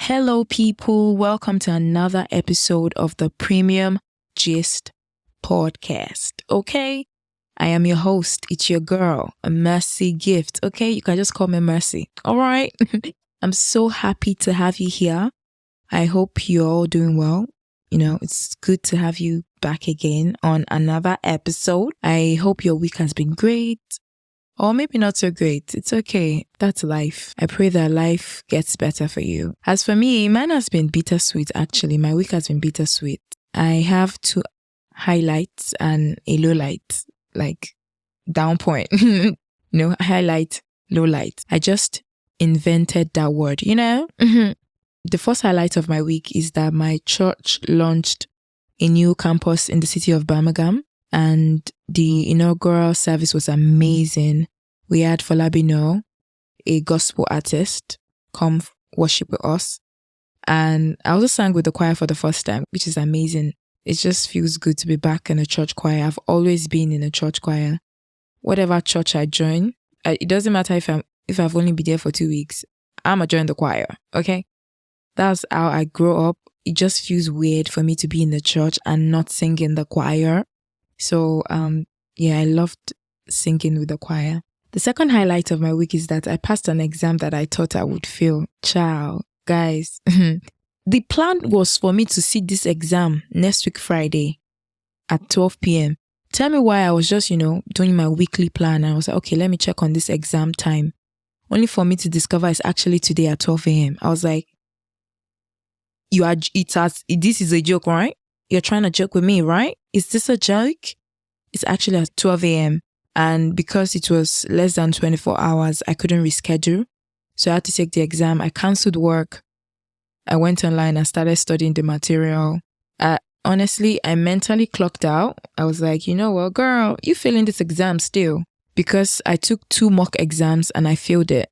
Hello, people. Welcome to another episode of the Premium Gist Podcast. Okay, I am your host. It's your girl, Mercy Gift. Okay, you can just call me Mercy. All right. I'm so happy to have you here. I hope you're all doing well. It's good to have you back again on another episode. I hope your week has been great. Or maybe not so great. It's okay. That's life. I pray that life gets better for you. As for me, mine has been bittersweet, actually. My week has been bittersweet. I have two highlights and a low light, like down point. Highlight, low light. I just invented that word, The first highlight of my week is that my church launched a new campus in the city of Birmingham. And the inaugural service was amazing. We had Falabino, a gospel artist, come worship with us. And I also sang with the choir for the first time, which is amazing. It just feels good to be back in a church choir. I've always been in a church choir. Whatever church I join, it doesn't matter if I've only been there for 2 weeks. I'm going to join the choir, okay? That's how I grew up. It just feels weird for me to be in the church and not sing in the choir. So, I loved singing with the choir. The second highlight of my week is that I passed an exam that I thought I would fail. Ciao, guys. The plan was for me to sit this exam next week, Friday at 12 p.m. Tell me why I was just, doing my weekly plan. And I was like, okay, let me check on this exam time. Only for me to discover it's actually today at 12 a.m. I was like, this is a joke, right? You're trying to joke with me, right? Is this a joke? It's actually at 12 a.m. And because it was less than 24 hours, I couldn't reschedule. So I had to take the exam. I cancelled work. I went online and started studying the material. Honestly, I mentally clocked out. I was like, you know what, girl, you failing this exam still. Because I took 2 mock exams and I failed it.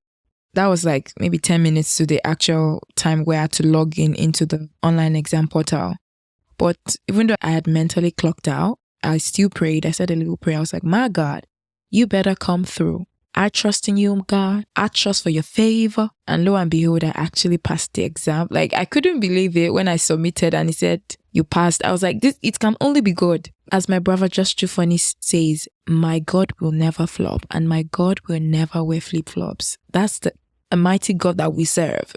That was like maybe 10 minutes to the actual time where I had to log into the online exam portal. But even though I had mentally clocked out, I still prayed. I said a little prayer. I was like, my God, you better come through. I trust in you, God. I trust for your favor. And lo and behold, I actually passed the exam. Like, I couldn't believe it when I submitted and he said, you passed. I was like, it can only be God. As my brother Just Too Funny says, my God will never flop and my God will never wear flip-flops. That's the mighty God that we serve.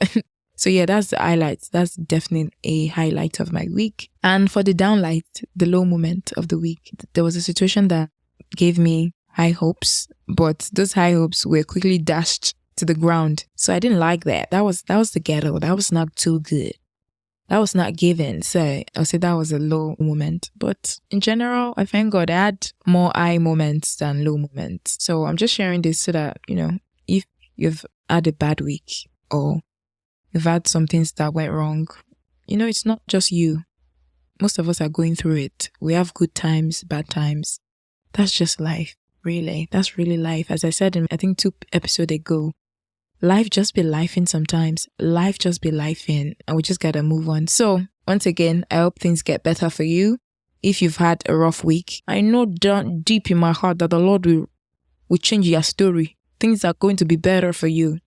So yeah, that's the highlight. That's definitely a highlight of my week. And for the downlight, the low moment of the week, there was a situation that gave me high hopes, but those high hopes were quickly dashed to the ground. So I didn't like that. That was the ghetto. That was not too good. That was not given. So I'll say that was a low moment. But in general, I thank God I had more high moments than low moments. So I'm just sharing this so that, if you've had a bad week or you've had some things that went wrong, it's not just you. Most of us are going through it. We have good times, bad times. That's just life, really. That's really life. As I said in, I think 2 episodes ago, life just be lifing sometimes. Life just be lifing and we just gotta move on. So, once again, I hope things get better for you. If you've had a rough week, I know down deep in my heart that the Lord will change your story. Things are going to be better for you.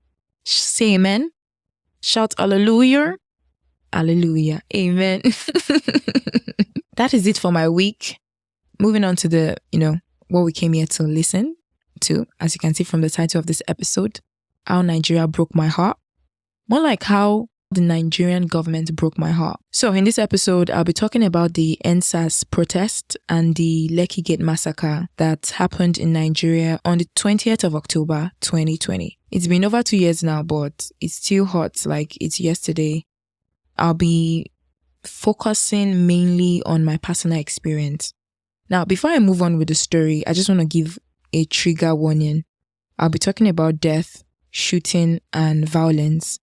Say amen. Shout hallelujah. Hallelujah. Amen. That is it for my week. Moving on to the, what we came here to listen to. As you can see from the title of this episode, how Nigeria broke my heart. More like how the Nigerian government broke my heart. So in this episode, I'll be talking about the Endsars protest and the Lekki Gate massacre that happened in Nigeria on the 20th of October, 2020. It's been over 2 years now, but it's still hot like it's yesterday. I'll be focusing mainly on my personal experience. Now, before I move on with the story, I just want to give a trigger warning. I'll be talking about death, shooting, and violence.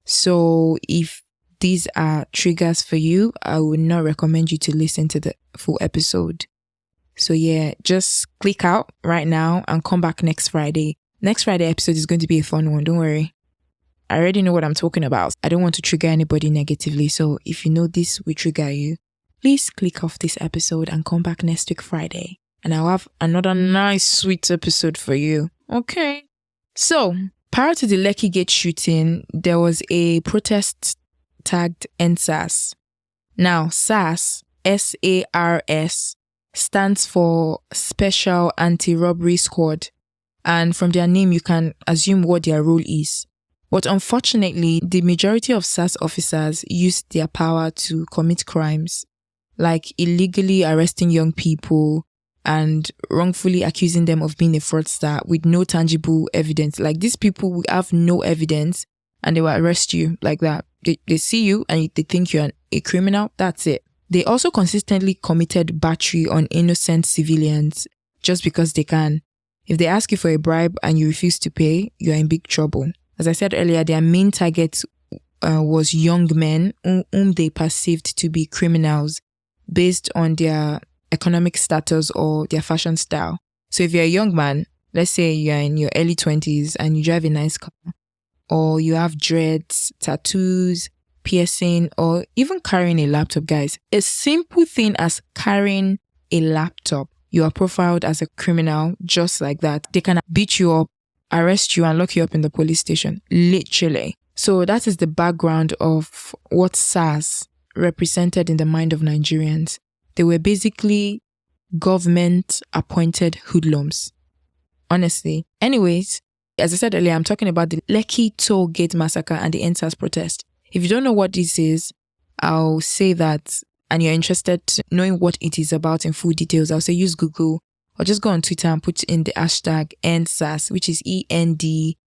So if these are triggers for you, I would not recommend you to listen to the full episode. So yeah, just click out right now and come back next Friday. Next Friday episode is going to be a fun one, don't worry. I already know what I'm talking about. I don't want to trigger anybody negatively. So if you know this will trigger you, please click off this episode and come back next week Friday. And I'll have another nice, sweet episode for you. Okay. So, prior to the Lekki Gate shooting, there was a protest tagged Endsars. Now, SARS, SARS, stands for Special Anti-Robbery Squad. And from their name, you can assume what their role is. But unfortunately, the majority of SARS officers use their power to commit crimes, like illegally arresting young people and wrongfully accusing them of being a fraudster with no tangible evidence. Like, these people will have no evidence and they will arrest you like that. They see you and they think you're a criminal. That's it. They also consistently committed battery on innocent civilians just because they can. If they ask you for a bribe and you refuse to pay, you're in big trouble. As I said earlier, their main target was young men whom they perceived to be criminals based on their economic status or their fashion style. So if you're a young man, let's say you're in your early 20s and you drive a nice car, or you have dreads, tattoos, piercing, or even carrying a laptop, guys. A simple thing as carrying a laptop, you are profiled as a criminal just like that. They can beat you up, arrest you, and lock you up in the police station. Literally. So that is the background of what SARS represented in the mind of Nigerians. They were basically government-appointed hoodlums. Honestly. Anyways, as I said earlier, I'm talking about the Lekki Toll Gate massacre and the Endsars protest. If you don't know what this is, I'll say that, and you're interested in knowing what it is about in full details, I'll say use Google or just go on Twitter and put in the hashtag Endsars, which is ENDSARS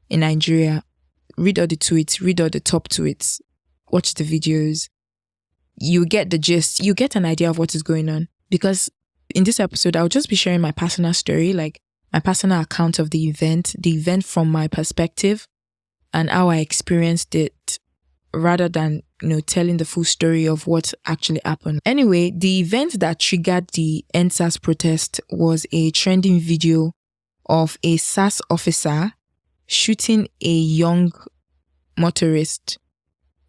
in Nigeria. Read all the tweets, read all the top tweets, watch the videos. You get the gist. You get an idea of what is going on. Because in this episode, I'll just be sharing my personal story, like my personal account of the event from my perspective and how I experienced it, rather than, telling the full story of what actually happened. Anyway, the event that triggered the Endsars protest was a trending video of a SARS officer shooting a young motorist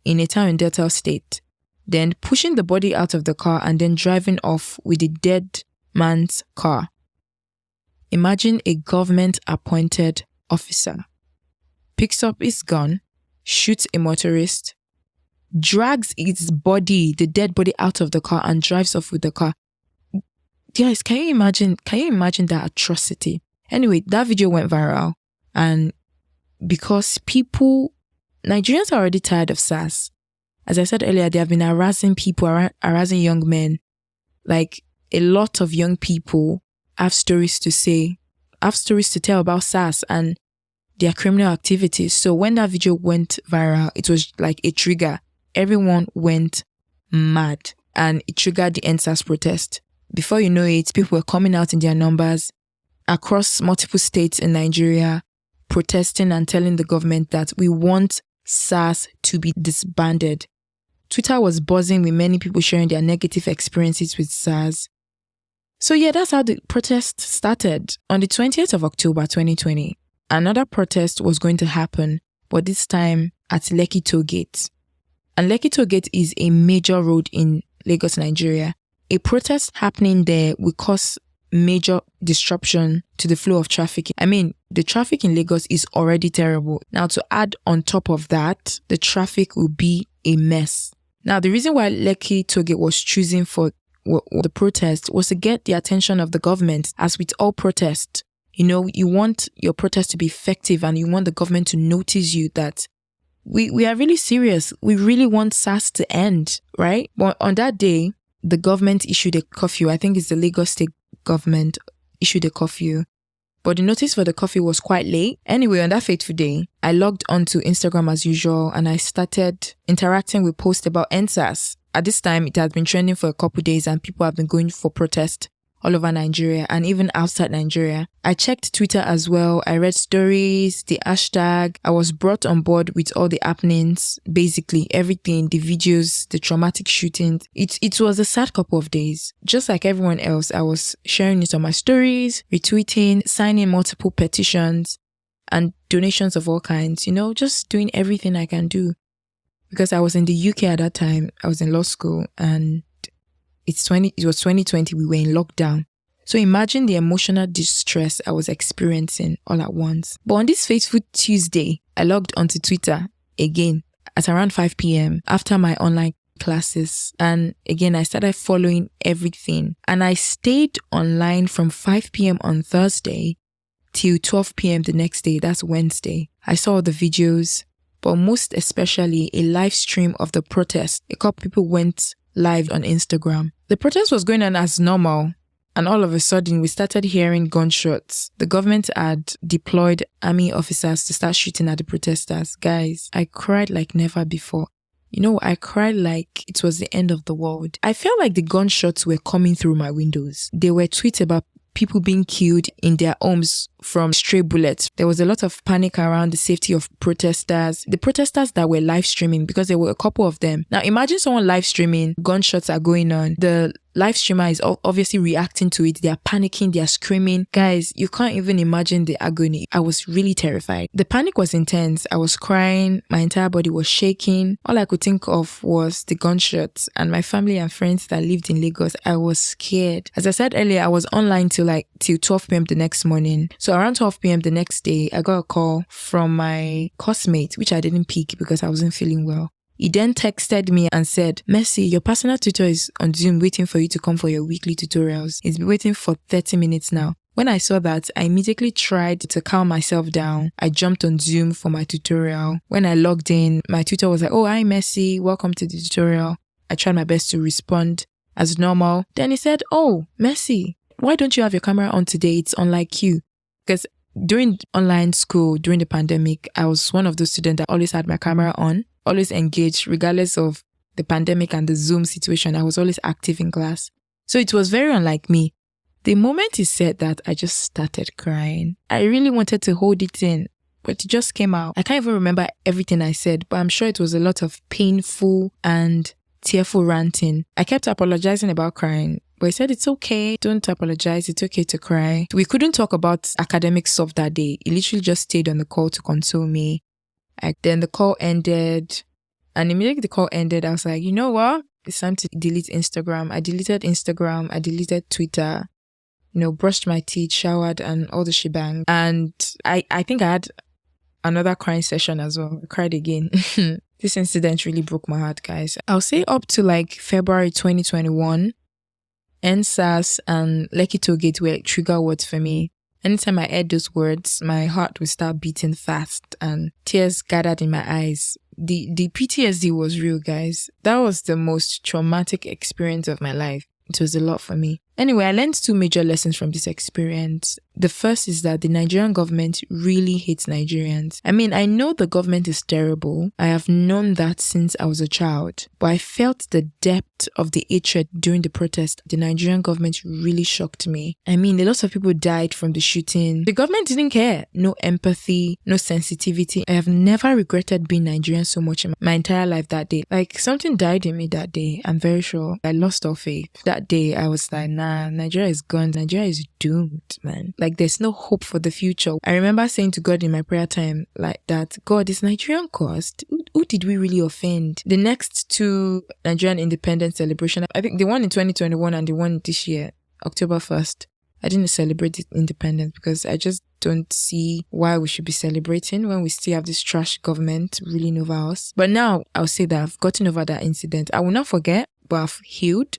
in a town in Delta State, then pushing the body out of the car and then driving off with the dead man's car. Imagine a government-appointed officer picks up his gun, shoots a motorist, drags his body, the dead body, out of the car and drives off with the car. Guys, can you imagine that atrocity? Anyway, that video went viral, and because Nigerians are already tired of SARS. As I said earlier, they have been harassing people, harassing young men. Like, a lot of young people have stories to say, have stories to tell about SARS and their criminal activities. So when that video went viral, it was like a trigger. Everyone went mad and it triggered the Endsars protest. Before you know it, people were coming out in their numbers across multiple states in Nigeria, protesting and telling the government that we want SARS to be disbanded. Twitter was buzzing with many people sharing their negative experiences with SARS. So yeah, that's how the protest started. On the 20th of October 2020, another protest was going to happen, but this time at Lekki Toll Gate. And Lekki Toll Gate is a major road in Lagos, Nigeria. A protest happening there will cause major disruption to the flow of traffic. I mean, the traffic in Lagos is already terrible. Now, to add on top of that, the traffic will be a mess. Now, the reason why Lekki Toll Gate was chosen for the protest was to get the attention of the government. As with all protests, you want your protest to be effective and you want the government to notice you that we are really serious. We really want SARS to end, right? But on that day, the government issued a curfew. I think it's the Lagos State government issued a curfew. But the notice for the curfew was quite late. Anyway, on that fateful day, I logged onto Instagram as usual and I started interacting with posts about Endsars. At this time, it had been trending for a couple days and people have been going for protest all over Nigeria and even outside Nigeria. I checked Twitter as well. I read stories, the hashtag. I was brought on board with all the happenings, basically everything, the videos, the traumatic shootings. It was a sad couple of days. Just like everyone else, I was sharing it on my stories, retweeting, signing multiple petitions and donations of all kinds, just doing everything I can do. Because I was in the UK at that time. I was in law school and it was 2020, we were in lockdown. So imagine the emotional distress I was experiencing all at once. But on this fateful Tuesday, I logged onto Twitter. again at around 5 p.m. after my online classes. And again, I started following everything. And I stayed online from 5 p.m. on Thursday till 12 p.m. the next day. That's Wednesday. I saw the videos, but most especially a live stream of the protest. A couple people went live on Instagram. The protest was going on as normal. And all of a sudden, we started hearing gunshots. The government had deployed army officers to start shooting at the protesters. Guys, I cried like never before. You know, I cried like it was the end of the world. I felt like the gunshots were coming through my windows. There were tweets about people being killed in their homes from stray bullets. There was a lot of panic around the safety of protesters. The protesters that were live streaming, because there were a couple of them. Now imagine someone live streaming, gunshots are going on. The live streamer is obviously reacting to it. They are panicking, they are screaming. Guys, you can't even imagine the agony. I was really terrified. The panic was intense. I was crying. My entire body was shaking. All I could think of was the gunshots and my family and friends that lived in Lagos. I was scared. As I said earlier, I was online till 12 p.m. the next morning. So around 12 p.m. the next day, I got a call from my coursemate, which I didn't pick because I wasn't feeling well. He then texted me and said, Mercy, your personal tutor is on Zoom waiting for you to come for your weekly tutorials. He's been waiting for 30 minutes now. When I saw that, I immediately tried to calm myself down. I jumped on Zoom for my tutorial. When I logged in, my tutor was like, oh, hi, Mercy. Welcome to the tutorial. I tried my best to respond as normal. Then he said, oh, Mercy, why don't you have your camera on today? It's unlike you. Because during online school, during the pandemic, I was one of those students that always had my camera on, always engaged, regardless of the pandemic and the Zoom situation. I was always active in class. So it was very unlike me. The moment he said that, I just started crying. I really wanted to hold it in, but it just came out. I can't even remember everything I said, but I'm sure it was a lot of painful and tearful ranting. I kept apologizing about crying, but he said, it's okay, don't apologize, it's okay to cry. We couldn't talk about academic stuff that day. He literally just stayed on the call to console me. Then the call ended, and immediately the call ended, I was like, you know what? It's time to delete Instagram. I deleted Instagram, I deleted Twitter, brushed my teeth, showered, and all the shebang. And I think I had another crying session as well. I cried again. This incident really broke my heart, guys. I'll say up to February 2021, Endsars and Lekki Toll Gate were trigger words for me. Anytime I heard those words, my heart would start beating fast and tears gathered in my eyes. The PTSD was real, guys. That was the most traumatic experience of my life. It was a lot for me. Anyway, I learned 2 major lessons from this experience. The first is that the Nigerian government really hates Nigerians. I mean, I know the government is terrible. I have known that since I was a child. But I felt the depth of the hatred during the protest. The Nigerian government really shocked me. I mean, a lot of people died from the shooting. The government didn't care. No empathy, no sensitivity. I have never regretted being Nigerian so much in my entire life that day. Something died in me that day. I'm very sure. I lost all faith. That day, I was like, nah, Nigeria is gone. Nigeria is doomed, man. There's no hope for the future. I remember saying to God in my prayer time that, God, is Nigerian caused? Who did we really offend? The next 2 Nigerian independence celebration, I think the one in 2021 and the one this year, October 1st, I didn't celebrate independence because I just don't see why we should be celebrating when we still have this trash government ruling over us. But now I'll say that I've gotten over that incident. I will not forget, but I've healed.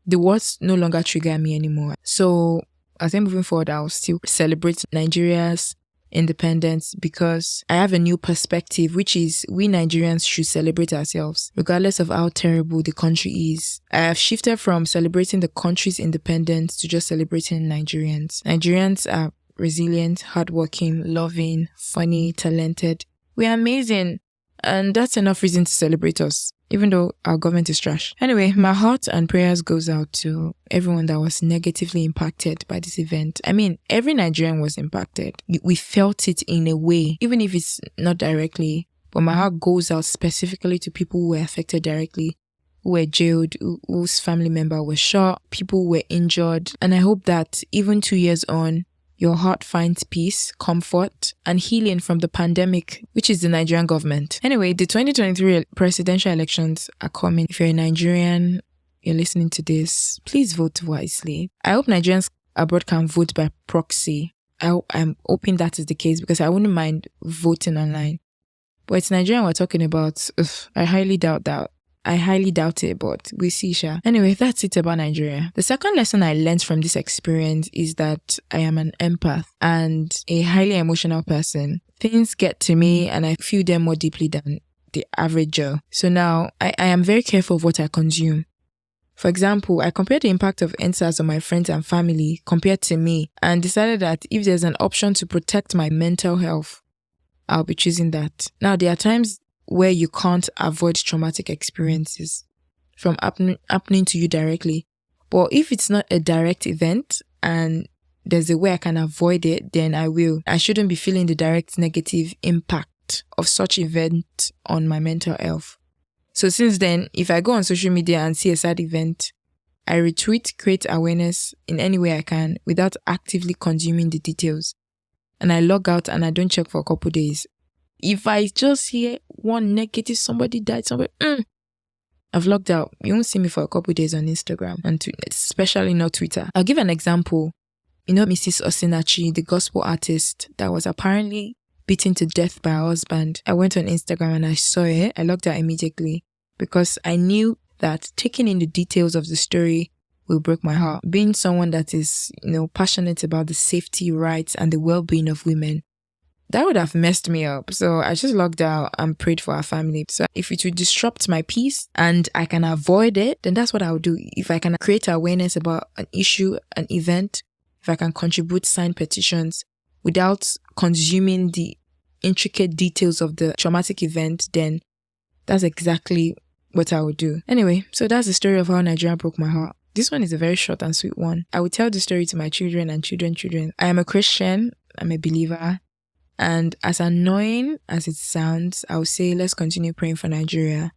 The words no longer trigger me anymore. So I think moving forward, I'll still celebrate Nigeria's independence because I have a new perspective, which is we Nigerians should celebrate ourselves, regardless of how terrible the country is. I have shifted from celebrating the country's independence to just celebrating Nigerians. Nigerians are resilient, hardworking, loving, funny, talented. We are amazing. And that's enough reason to celebrate us, even though our government is trash. Anyway, my heart and prayers goes out to everyone that was negatively impacted by this event. I mean, every Nigerian was impacted. We felt it in a way, even if it's not directly. But my heart goes out specifically to people who were affected directly, who were jailed, whose family member was shot, people who were injured. And I hope that even 2 years on, your heart finds peace, comfort, and healing from the pandemic, which is the Nigerian government. Anyway, the 2023 presidential elections are coming. If you're a Nigerian, you're listening to this, please vote wisely. I hope Nigerians abroad can vote by proxy. I'm hoping that is the case because I wouldn't mind voting online. But it's Nigerian we're talking about. Ugh, I highly doubt that. I highly doubt it, but we see, sha. Anyway, that's it about Nigeria. The second lesson I learned from this experience is that I am an empath and a highly emotional person. Things get to me and I feel them more deeply than the average Joe. So now I am very careful of what I consume. For example, I compared the impact of Endsars on my friends and family compared to me and decided that if there's an option to protect my mental health, I'll be choosing that. Now, there are times where you can't avoid traumatic experiences from happening to you directly. But if it's not a direct event and there's a way I can avoid it, then I will. I shouldn't be feeling the direct negative impact of such event on my mental health. So since then, if I go on social media and see a sad event, I retweet, create awareness in any way I can without actively consuming the details. And I log out and I don't check for a couple days. If I just hear one negative, somebody died, I've logged out. You won't see me for a couple days on Instagram and especially not Twitter. I'll give an example. You know Mrs. Osinachi, the gospel artist that was apparently beaten to death by her husband. I went on Instagram and I saw it. I logged out immediately because I knew that taking in the details of the story will break my heart. Being someone that is, passionate about the safety, rights, and the well-being of women, that would have messed me up. So I just logged out and prayed for our family. So if it would disrupt my peace and I can avoid it, then that's what I would do. If I can create awareness about an issue, an event, if I can contribute, sign petitions without consuming the intricate details of the traumatic event, then that's exactly what I would do. Anyway, so that's the story of how Nigeria broke my heart. This one is a very short and sweet one. I would tell the story to my children and children. I am a Christian. I'm a believer. And as annoying as it sounds, I would say let's continue praying for Nigeria.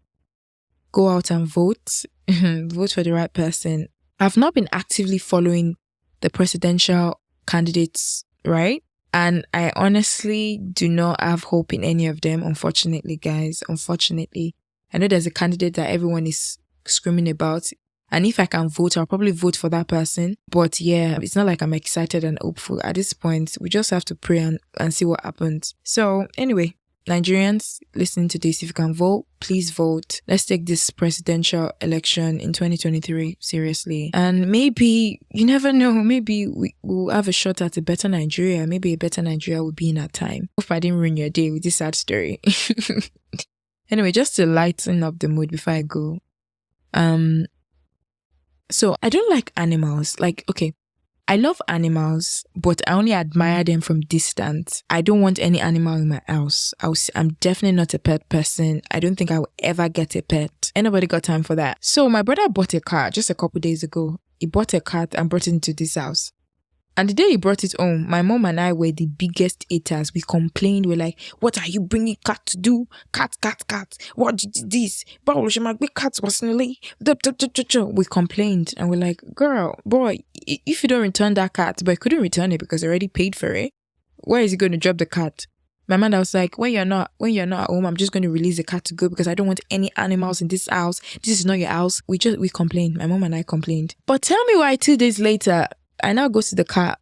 Go out and vote. Vote for the right person. I've not been actively following the presidential candidates, right? And I honestly do not have hope in any of them, unfortunately, guys. Unfortunately. I know there's a candidate that everyone is screaming about. And if I can vote, I'll probably vote for that person. But yeah, it's not like I'm excited and hopeful. At this point, we just have to pray and see what happens. So anyway, Nigerians, listening to this, if you can vote, please vote. Let's take this presidential election in 2023 seriously. And maybe, you never know, maybe we'll have a shot at a better Nigeria. Maybe a better Nigeria will be in our time. Hope I didn't ruin your day with this sad story. Anyway, just to lighten up the mood before I go. So I don't like animals. Okay, I love animals, but I only admire them from distance. I don't want any animal in my house. I'm definitely not a pet person. I don't think I will ever get a pet. Anybody got time for that? So my brother bought a cat just a couple days ago. He bought a cat and brought it into this house. And the day he brought it home, my mom and I were the biggest haters. We complained. We're like, what are you bringing cat to do? Cat. What is this? We complained and we're like, girl, boy, if you don't return that cat, but I couldn't return it because I already paid for it, where is he going to drop the cat? My mother was like, when you're not at home, I'm just going to release the cat to go because I don't want any animals in this house. This is not your house. We complained. My mom and I complained. But tell me why 2 days later, I now go to the cat.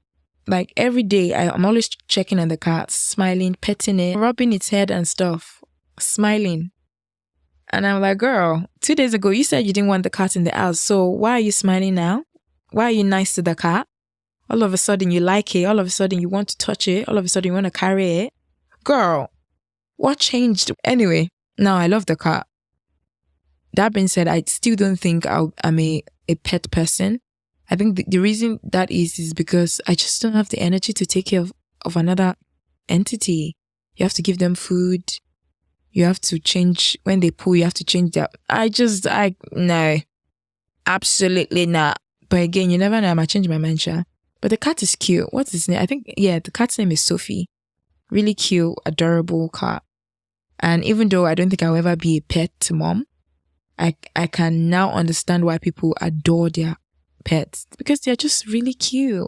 Like every day, I'm always checking on the cat, smiling, petting it, rubbing its head and stuff, smiling. And I'm like, girl, 2 days ago, you said you didn't want the cat in the house. So why are you smiling now? Why are you nice to the cat? All of a sudden, you like it. All of a sudden, you want to touch it. All of a sudden, you want to carry it. Girl, what changed? Anyway, now I love the cat. That being said, I still don't think I'm a pet person. I think the reason that is because I just don't have the energy to take care of another entity. You have to give them food. You have to change, when they poo, you have to change their... No. Absolutely not. But again, you never know, I might change my mind, sha. But the cat is cute. What's his name? I think, the cat's name is Sophie. Really cute, adorable cat. And even though I don't think I'll ever be a pet mom, I can now understand why people adore their pets because they're just really cute.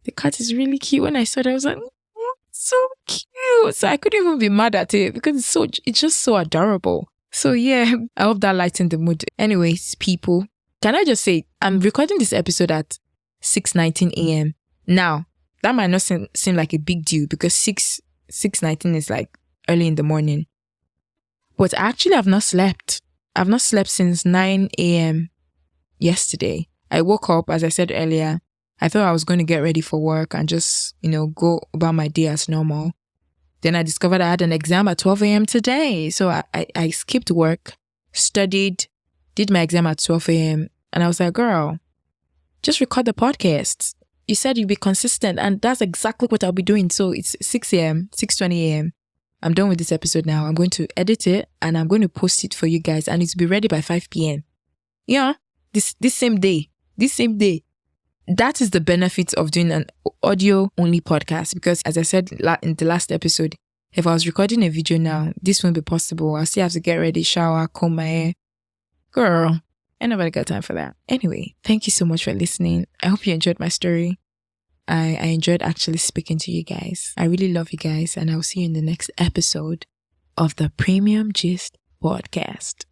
The cat is really cute. When I saw it, I was like, oh, so cute. So I couldn't even be mad at it because it's just so adorable. So yeah, I hope that lightened the mood. Anyways, people, can I just say, I'm recording this episode at 6:19 a.m. Now, that might not seem like a big deal because 6:19 is like early in the morning. But actually, I've not slept. I've not slept since 9 a.m. yesterday. I woke up, as I said earlier. I thought I was going to get ready for work and just, go about my day as normal. Then I discovered I had an exam at 12 a.m. today. So I skipped work, studied, did my exam at 12 a.m. And I was like, girl, just record the podcast. You said you'd be consistent, and that's exactly what I'll be doing. So it's 6 a.m., 6:20 a.m. I'm done with this episode now. I'm going to edit it and I'm going to post it for you guys, and it'll be ready by 5 p.m. Yeah, this same day. That is the benefit of doing an audio-only podcast, because as I said in the last episode, if I was recording a video now, this won't be possible. I'll still have to get ready, shower, comb my hair. Girl, ain't nobody got time for that. Anyway, thank you so much for listening. I hope you enjoyed my story. I enjoyed actually speaking to you guys. I really love you guys, and I'll see you in the next episode of the Premium Gist Podcast.